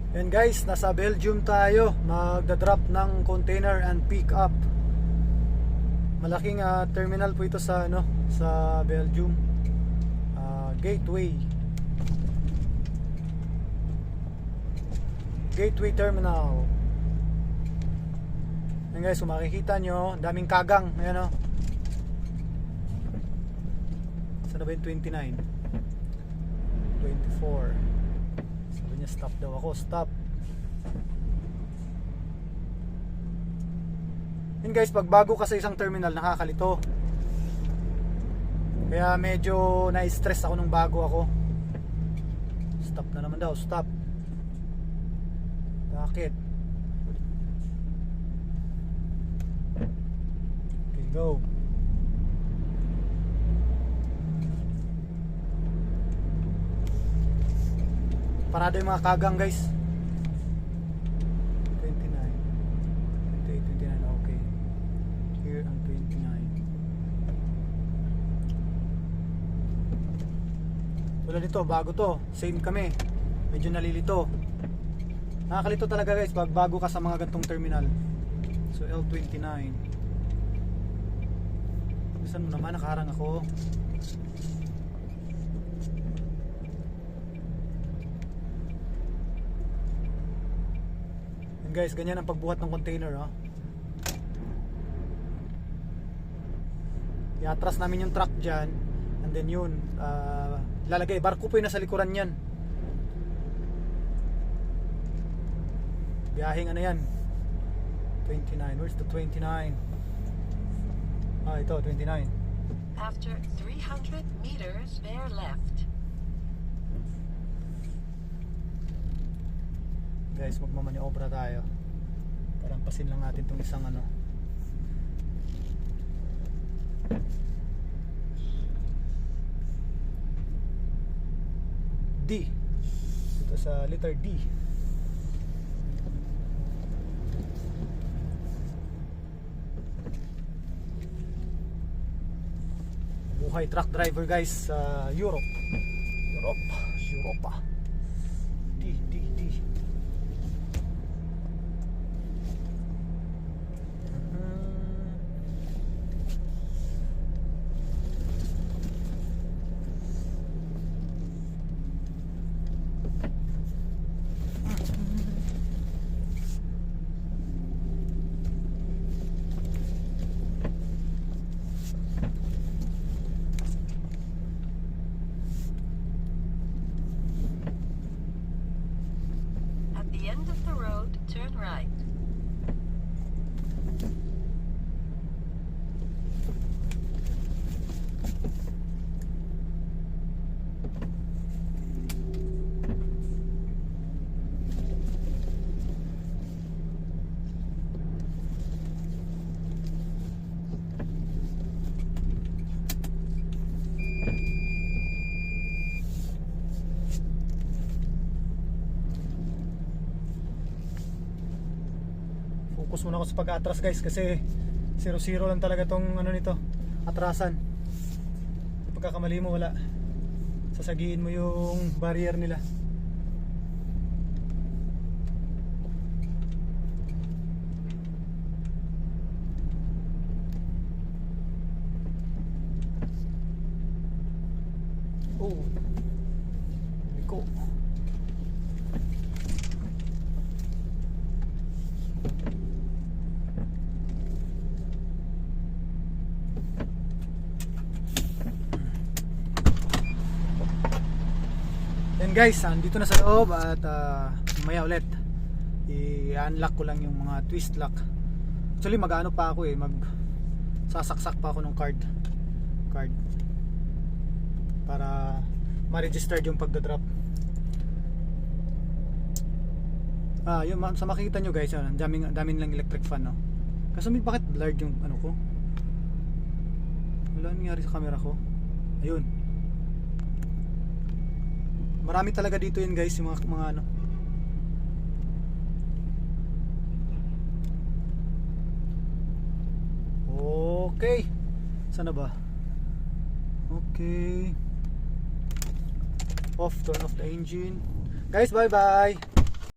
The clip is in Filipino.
And guys, nasa Belgium tayo, magda-drop ng container and pick up. Malaking terminal po ito sa sa Belgium. Gateway Terminal. Ayan guys, kung makikita nyo, daming kagang. Ayan o. Saan na ba yung 29? 24. Sabi niya stop daw ako. Stop. Yun guys, pag bago ka sa isang terminal, nakakalito. Kaya medyo na-stress ako nung bago ako. Stop na naman daw. Stop. Bakit? Okay, go. Parado yung mga kagang guys. 29 28, 29, okay. Here ang 29. Tulad dito, bago to. Same kami. Medyo nalilito. Nakakalito talaga guys pag bago ka sa mga gantong terminal. So L29. Saan mo naman? Nakaharang ako. And guys, ganyan ang pagbuhat ng container, oh. I-atras namin yung truck dyan. And then yun, lalagay, barko po yung nasa likuran yan. Biyahing ano yan, 29, where's the 29? Ito, 29. After 300 meters, bear left. Guys, magmamaniobra tayo. Talampasin lang natin itong isang D. Ito sa letter D. Buhay truck driver guys sa Europa. D. At the end of the road, turn right. Focus muna ako sa pag-atras guys kasi 0-0 lang talaga tong nito, atrasan. Pagkakamali mo wala, sasagiin mo yung barrier nila. Oh, liko. Yan guys, andito na sa loob at mamaya ulit i-unlock ko lang yung mga twist lock. Actually mag-ano pa ako sasaksak pa ako ng card para ma-register yung pagda-drop. Yun, sa makikita nyo guys, yun, daming lang electric fan, no? Kaso bakit blurred yung ko? Wala nangyari sa camera ko. Ayun. Marami talaga dito yun guys, yung mga Okay. Sana ba? Okay. Turn off the engine. Guys, bye bye.